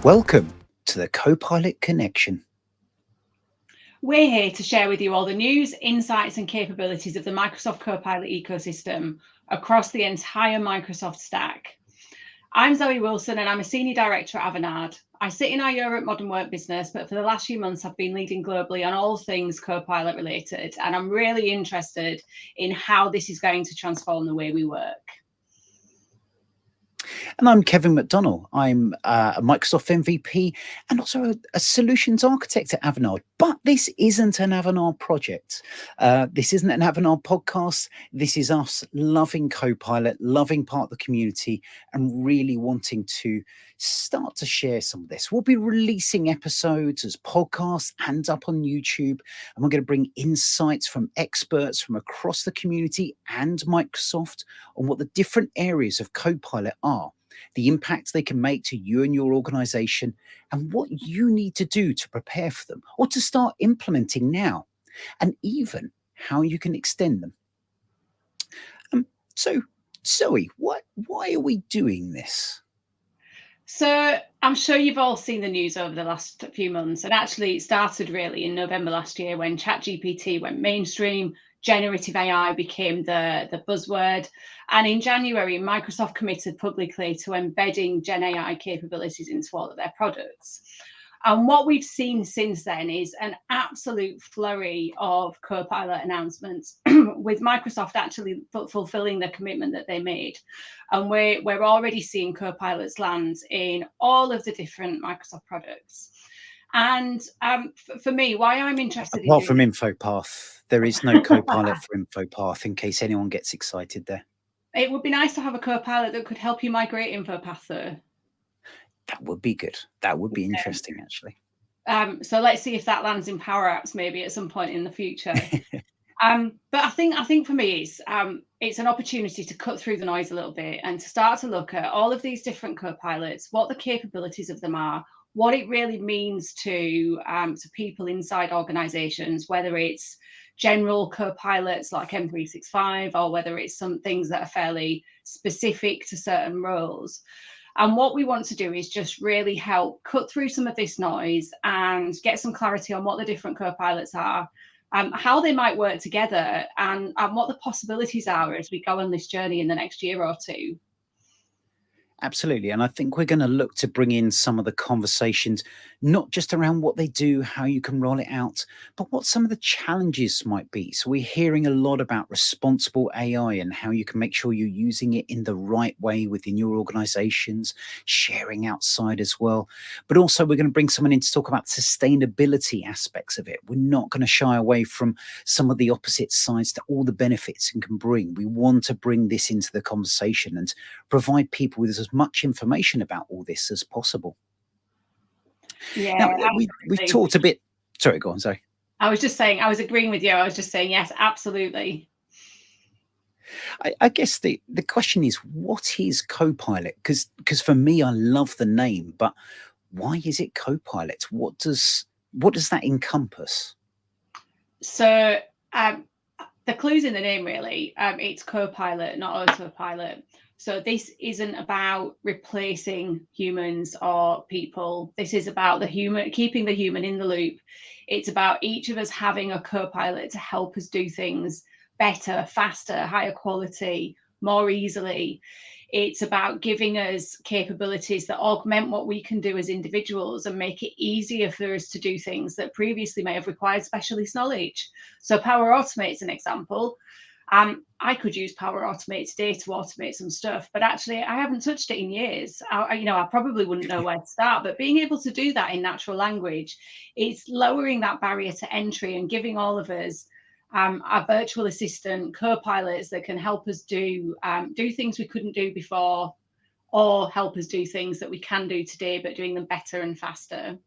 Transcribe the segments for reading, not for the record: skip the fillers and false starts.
Welcome to the Copilot Connection. We're here to share with you all the news, insights, and capabilities of the Microsoft Copilot ecosystem across the entire Microsoft stack. I'm Zoe Wilson, and I'm a Senior Director at Avanade. I sit in our Europe Modern Work business, but for the last few months, I've been leading globally on all things Copilot related, and I'm really interested in how this is going to transform the way we work. And I'm Kevin McDonnell. I'm a Microsoft MVP and also a solutions architect at Avanade. But this isn't an Avanade project. This isn't an Avanade podcast. This is us loving Copilot, loving part of the community, and really wanting to start to share some of this. We'll be releasing episodes as podcasts and up on YouTube, and we're going to bring insights from experts from across the community and Microsoft on what the different areas of Copilot are, the impact they can make to you and your organization, and what you need to do to prepare for them or to start implementing now, and even how you can extend them. So, Zoe, why are we doing this? So I'm sure you've all seen the news over the last few months, and actually it started really in November last year when ChatGPT went mainstream, generative AI became the buzzword, and in January, Microsoft committed publicly to embedding Gen AI capabilities into all of their products. And what we've seen since then is an absolute flurry of Copilot announcements, with Microsoft actually fulfilling the commitment that they made. And we're already seeing Copilots land in all of the different Microsoft products. And for me, why I'm interested in Apart doing from InfoPath, there is no Copilot for InfoPath, in case anyone gets excited there. it would be nice to have a Copilot that could help you migrate InfoPath though. That would be good. That would be interesting, actually. So let's see if that lands in Power Apps maybe at some point in the future. But I think for me, it's an opportunity to cut through the noise a little bit and to start to look at all of these different Copilots, what the capabilities of them are, what it really means to people inside organisations, whether it's general Copilots like M365 or whether it's some things that are fairly specific to certain roles. And what we want to do is just really help cut through some of this noise and get some clarity on what the different Copilots are, how they might work together, and what the possibilities are as we go on this journey in the next year or two. Absolutely. And I think we're going to look to bring in some of the conversations, not just around what they do, how you can roll it out, but what some of the challenges might be. So we're hearing a lot about responsible AI and how you can make sure you're using it in the right way within your organizations, sharing outside as well. But also we're going to bring someone in to talk about sustainability aspects of it. We're not going to shy away from some of the opposite sides to all the benefits it can bring. We want to bring this into the conversation and provide people with as much information about all this as possible. Yeah, Now, we've talked a bit. Sorry, go on, sorry. I was just saying, I was agreeing with you. I was just saying, yes, absolutely. I guess the question is, what is Copilot? Because for me, I love the name, but why is it Copilot? What does that encompass? So the clue's in the name, really. It's Copilot, not autopilot. So this isn't about replacing humans or people. This is about the human, keeping the human in the loop. It's about each of us having a Copilot to help us do things better, faster, higher quality, more easily. It's about giving us capabilities that augment what we can do as individuals and make it easier for us to do things that previously may have required specialist knowledge. So Power Automate is an example. I could use Power Automate today to automate some stuff, but actually I haven't touched it in years. I probably wouldn't know where to start, but being able to do that in natural language, it's lowering that barrier to entry and giving all of us our virtual assistant co-pilots that can help us do things we couldn't do before, or help us do things that we can do today, but doing them better and faster.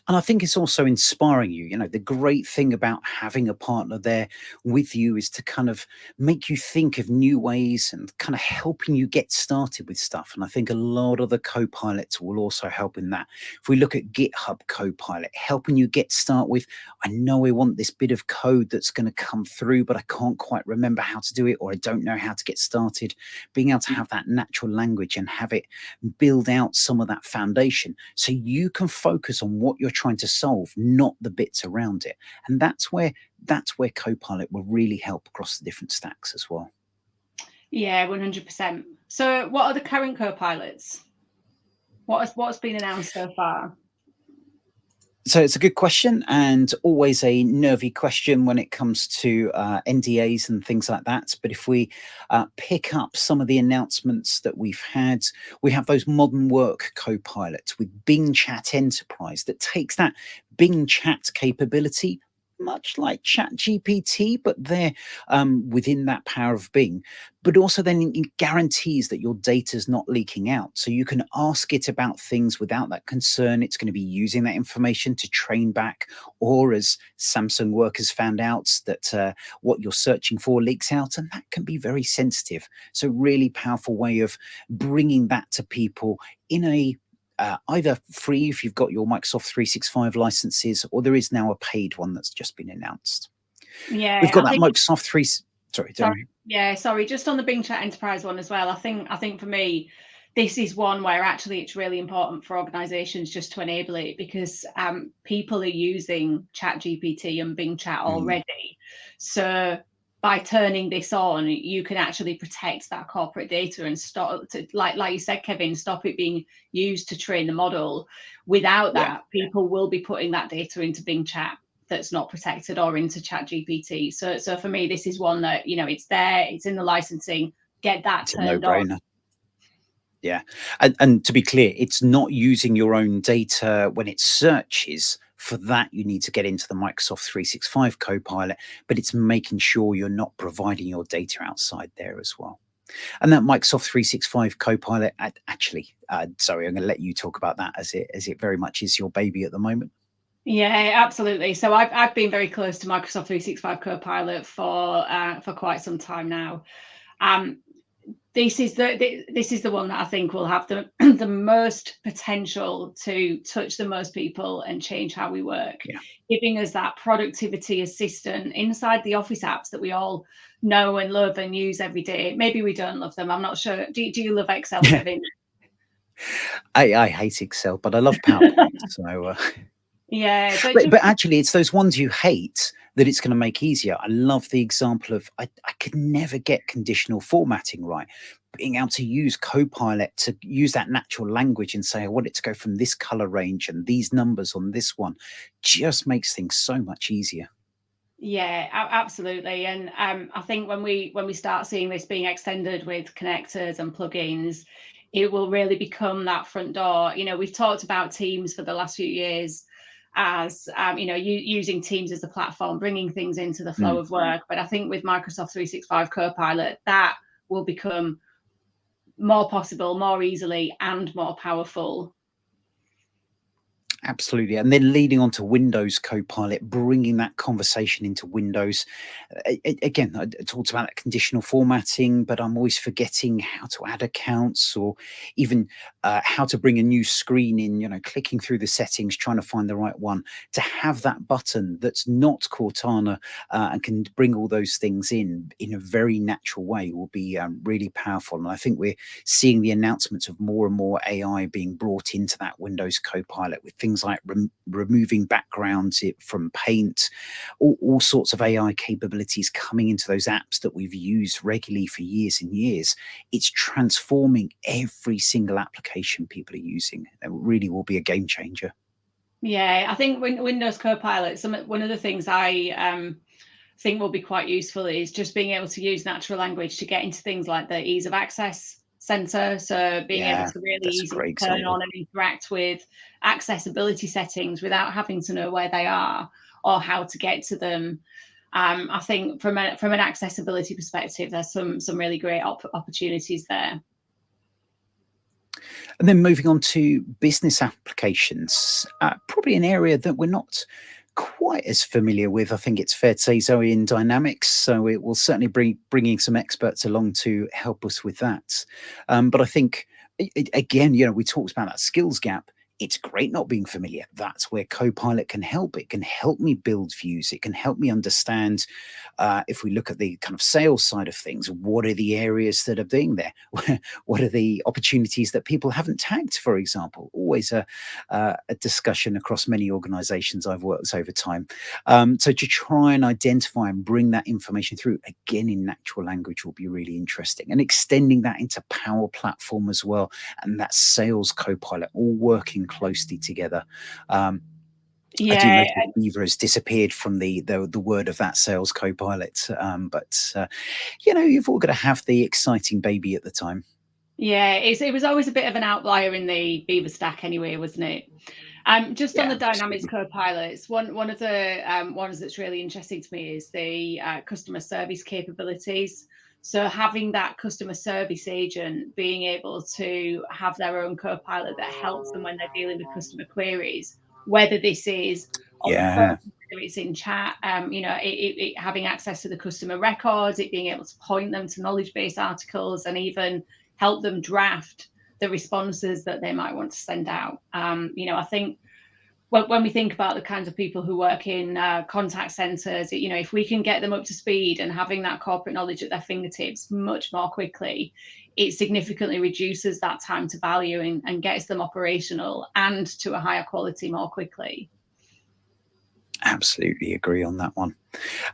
And I think it's also inspiring you. You know, the great thing about having a partner there with you is to kind of make you think of new ways and kind of helping you get started with stuff. And I think a lot of the co-pilots will also help in that. If we look at GitHub Copilot, helping you get start with, I know I want this bit of code that's going to come through, but I can't quite remember how to do it, or I don't know how to get started. Being able to have that natural language and have it build out some of that foundation so you can focus on what you're trying to solve, not the bits around it. And that's where Copilot will really help across the different stacks as well. Yeah, 100%. So what are the current co-pilots? What's been announced so far? So it's a good question, and always a nervy question when it comes to NDAs and things like that. But if we pick up some of the announcements that we've had, we have those modern work co-pilots with Bing Chat Enterprise that takes that Bing Chat capability, much like Chat GPT, but they're within that power of Bing, but also then it guarantees that your data is not leaking out. So you can ask it about things without that concern. It's going to be using that information to train back, or as Samsung workers found out, that what you're searching for leaks out, and that can be very sensitive. So really powerful way of bringing that to people in a either free if you've got your Microsoft 365 licenses, or there is now a paid one that's just been announced. Yeah, We've got I that think. Microsoft 3. Sorry, Sorry. Yeah, sorry. Just on the Bing Chat Enterprise one as well. I think for me, this is one where actually it's really important for organisations just to enable it, because people are using Chat GPT and Bing Chat already. So by turning this on, you can actually protect that corporate data and stop to, like you said, Kevin, stop it being used to train the model. Without that, people will be putting that data into Bing Chat that's not protected, or into Chat GPT. So for me, this is one that, it's there, it's in the licensing, get that It's a turned on. no-brainer. Yeah. And to be clear, it's not using your own data when it searches. For that, you need to get into the Microsoft 365 Copilot, but it's making sure you're not providing your data outside there as well. And that Microsoft 365 Copilot, actually, sorry, I'm going to let you talk about that, as it very much is your baby at the moment. Yeah, absolutely. So I've been very close to Microsoft 365 Copilot for quite some time now. This is the one that I think will have the the most potential to touch the most people and change how we work, giving us that productivity assistant inside the Office apps that we all know and love and use every day. Maybe we don't love them. I'm not sure. Do you love Excel, Kevin? I hate Excel, but I love PowerPoint. So Yeah, but actually, it's those ones you hate that it's going to make easier. I love the example of I could never get conditional formatting right. Being able to use Copilot to use that natural language and say, I want it to go from this color range and these numbers on this one, just makes things so much easier. Yeah, absolutely. And I think when we start seeing this being extended with connectors and plugins, it will really become that front door. We've talked about Teams for the last few years as using Teams as a platform, bringing things into the flow of work. But I think with Microsoft 365 Copilot, that will become more possible, more easily, and more powerful. Absolutely. And then leading on to Windows Copilot, bringing that conversation into Windows. Again, I talked about that conditional formatting, but I'm always forgetting how to add accounts, or even how to bring a new screen in, clicking through the settings, trying to find the right one. To have that button that's not Cortana and can bring all those things in a very natural way will be really powerful. And I think we're seeing the announcements of more and more AI being brought into that Windows Copilot, with things like removing backgrounds from Paint, all sorts of AI capabilities coming into those apps that we've used regularly for years and years. It's transforming every single application people are using. It really will be a game changer. Yeah, I think Windows Copilot, one of the things I think will be quite useful is just being able to use natural language to get into things like the ease of access center. So being able to really easily turn on and interact with accessibility settings without having to know where they are or how to get to them. I think from an accessibility perspective, there's some really great opportunities there. And then moving on to business applications, probably an area that we're not quite as familiar with. I think it's fair to say, Zoe, in Dynamics. So it will certainly bring bringing some experts along to help us with that. But I think again, we talked about that skills gap. It's great not being familiar. That's where Copilot can help. It can help me build views. It can help me understand, if we look at the kind of sales side of things, what are the areas that are being there? What are the opportunities that people haven't tagged, for example? Always a discussion across many organizations I've worked with over time. So to try and identify and bring that information through, again, in natural language will be really interesting. And extending that into Power Platform as well, and that Sales Copilot, all working closely together. I do Yeah, notice Beaver has disappeared from the word of that Sales Copilot, but you've all got to have the exciting baby at the time. yeah, it was always a bit of an outlier in the Beaver stack anyway, wasn't it? Just on Yeah, the Dynamics absolutely. Copilots, one of the ones that's really interesting to me is the customer service capabilities. So having that customer service agent being able to have their own Copilot that helps them when they're dealing with customer queries, whether this is on the phone, Yeah, whether it's in chat, having access to the customer records, it being able to point them to knowledge-based articles, and even help them draft the responses that they might want to send out. I think when we think about the kinds of people who work in contact centers, if we can get them up to speed and having that corporate knowledge at their fingertips much more quickly, it significantly reduces that time to value and gets them operational and to a higher quality more quickly. absolutely agree on that one.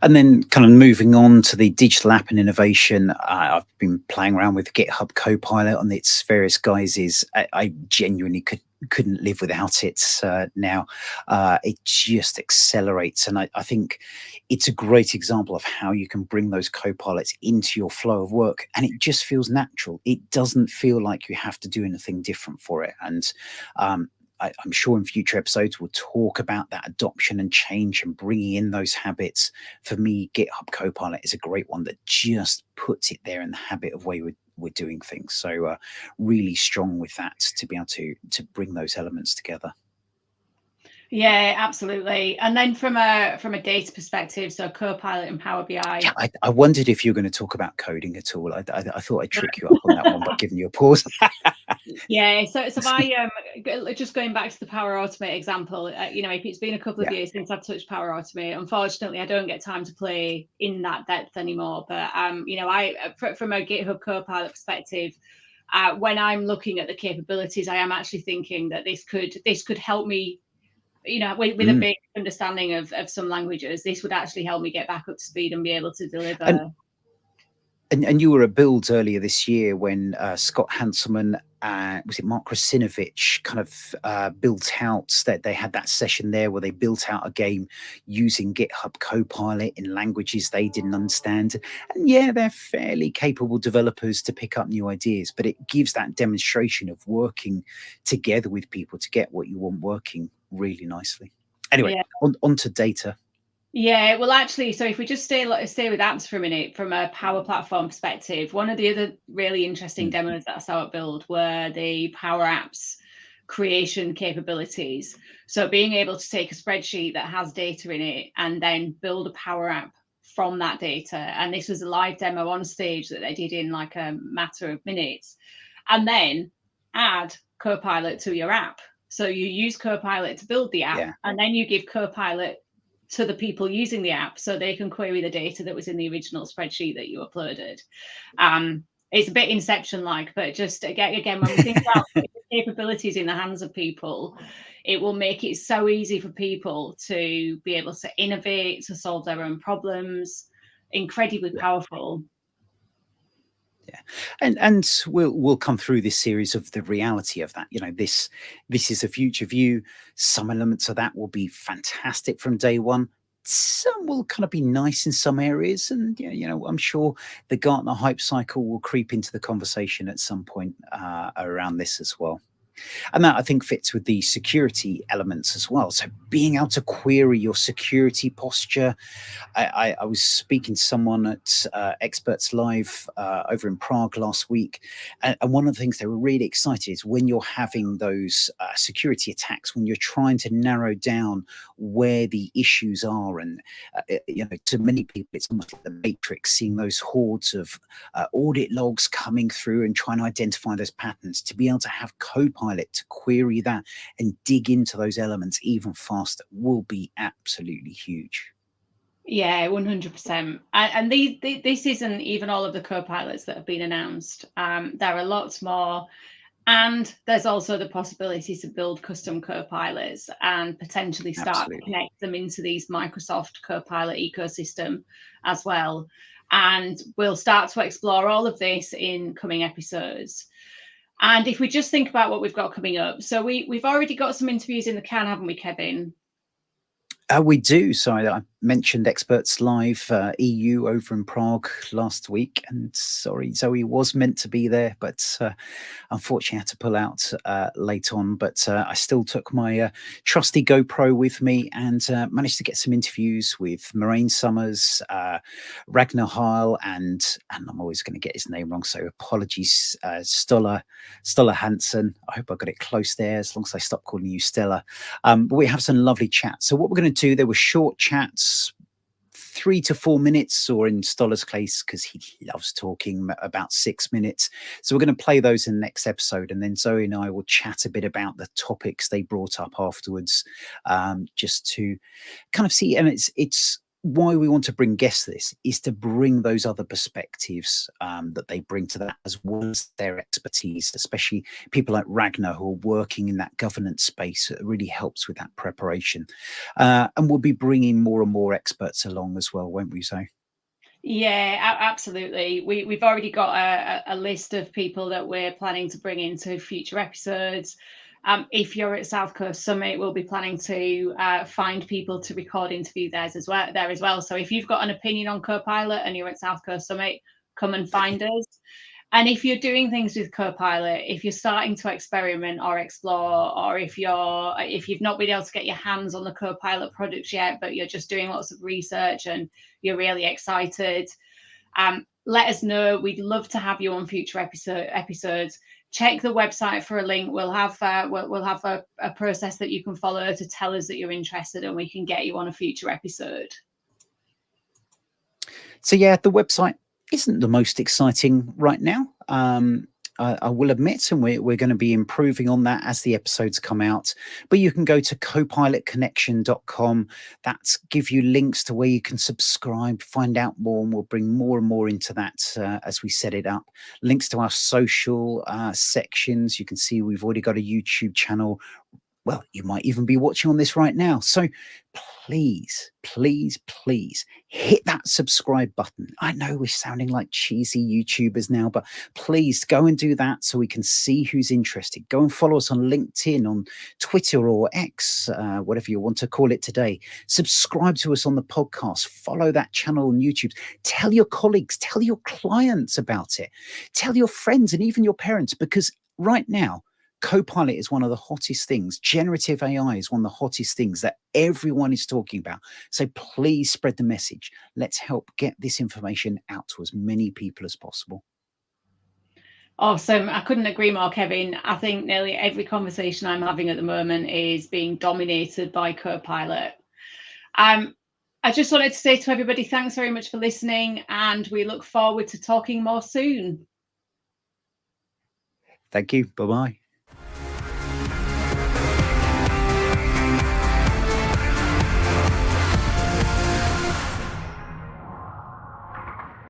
And then, kind of moving on to the digital app and innovation, I've been playing around with GitHub Copilot on its various guises. I genuinely couldn't live without it now. It just accelerates, and I think it's a great example of how you can bring those copilots into your flow of work, and it just feels natural. It doesn't feel like you have to do anything different for it, and I'm sure in future episodes we'll talk about that adoption and change and bringing in those habits. For me, GitHub Copilot is a great one that just puts it there in the habit of way we're doing things. So really strong with that to be able to bring those elements together. Yeah, absolutely. And then from a data perspective, so Copilot and Power BI. Yeah, I wondered if you were going to talk about coding at all. I thought I'd trick you up on that one by giving you a pause. Yeah, so if I just going back to the Power Automate example, if it's been a couple of Yeah, years since I've touched Power Automate, unfortunately, I don't get time to play in that depth anymore. But from a GitHub Copilot perspective, when I'm looking at the capabilities, I am actually thinking that this could help me. With a mm. big understanding of some languages, this would actually help me get back up to speed and be able to and deliver. And you were at Builds earlier this year when Scott Hanselman, was it Mark Rasinovich, kind of built out that they had that session there where they built out a game using GitHub Copilot in languages they didn't understand. And yeah, they're fairly capable developers to pick up new ideas, but it gives that demonstration of working together with people to get what you want working really nicely. Anyway, Yeah. on to data. Yeah, well, actually, so if we just stay with apps for a minute, from a Power Platform perspective, one of the other really interesting Mm, demos that I saw at Build were the Power Apps creation capabilities. So being able to take a spreadsheet that has data in it and then build a Power App from that data. And this was a live demo on stage that they did in like a matter of minutes. And then add Copilot to your app. So you use Copilot to build the app, yeah. and then you give Copilot to the people using the app so they can query the data that was in the original spreadsheet that you uploaded. It's a bit Inception like, but just again, when we think about capabilities in the hands of people, it will make it so easy for people to be able to innovate, to solve their own problems. Incredibly powerful. Yeah, and we'll come through this series of the reality of that. This is a future view. Some elements of that will be fantastic from day one. Some will kind of be nice in some areas, and yeah, I'm sure the Gartner hype cycle will creep into the conversation at some point around this as well. And that I think fits with the security elements as well. So being able to query your security posture. I was speaking to someone at Experts Live over in Prague last week, and one of the things they were really excited is when you're having those security attacks, when you're trying to narrow down where the issues are, and to many people, it's almost like the Matrix, seeing those hordes of audit logs coming through and trying to identify those patterns. To be able to have Copilot to query that and dig into those elements even faster will be absolutely huge. Yeah, 100%. And this isn't even all of the co-pilots that have been announced. There are lots more. And there's also the possibility to build custom co-pilots and potentially start to connect them into these Microsoft Copilot ecosystem as well. And we'll start to explore all of this in coming episodes. And if we just think about what we've got coming up, so we've already got some interviews in the can, haven't we, Kevin? We do. So I mentioned Experts Live EU over in Prague last week, and sorry, Zoe was meant to be there, but unfortunately had to pull out late on. But I still took my trusty GoPro with me and managed to get some interviews with Moraine Summers, Ragnar Heil, and I'm always going to get his name wrong, so apologies, Stolla Hansen. I hope I got it close there, as long as I stop calling you Stella. But we have some lovely chats. So what we're going to do, there were short chats, 3 to 4 minutes, or in Stolla's case, because he loves talking, about 6 minutes. So we're going to play those in the next episode, and then Zoe and I will chat a bit about the topics they brought up afterwards, just to kind of see. And it's why we want to bring guests to this is to bring those other perspectives that they bring to that, as well as their expertise, especially people like Ragnar who are working in that governance space. It really helps with that preparation. And we'll be bringing more and more experts along as well, won't we, Zoe? Yeah, absolutely. We've already got a list of people that we're planning to bring into future episodes. If you're at South Coast Summit, we'll be planning to find people to record interview there as well. So if you've got an opinion on Copilot and you're at South Coast Summit, come and find us. And if you're doing things with Copilot, if you're starting to experiment or explore, or if you've not been able to get your hands on the Copilot products yet, but you're just doing lots of research and you're really excited, let us know. We'd love to have you on future episodes. Check the website for a link. We'll have a process that you can follow to tell us that you're interested, and we can get you on a future episode. So yeah, the website isn't the most exciting right now. I will admit, and we're going to be improving on that as the episodes come out. But you can go to copilotconnection.com. That's give you links to where you can subscribe, find out more, and we'll bring more and more into that as we set it up. Links to our social sections. You can see we've already got a YouTube channel. Well, you might even be watching on this right now. So please, please, please hit that subscribe button. I know we're sounding like cheesy YouTubers now, but please go and do that so we can see who's interested. Go and follow us on LinkedIn, on Twitter or X, whatever you want to call it today. Subscribe to us on the podcast. Follow that channel on YouTube. Tell your colleagues, tell your clients about it. Tell your friends and even your parents, because right now, Copilot is one of the hottest things. Generative AI is one of the hottest things that everyone is talking about. So please spread the message. Let's help get this information out to as many people as possible. Awesome. I couldn't agree more, Kevin. I think nearly every conversation I'm having at the moment is being dominated by Copilot. I just wanted to say to everybody, thanks very much for listening, and we look forward to talking more soon. Thank you. Bye-bye.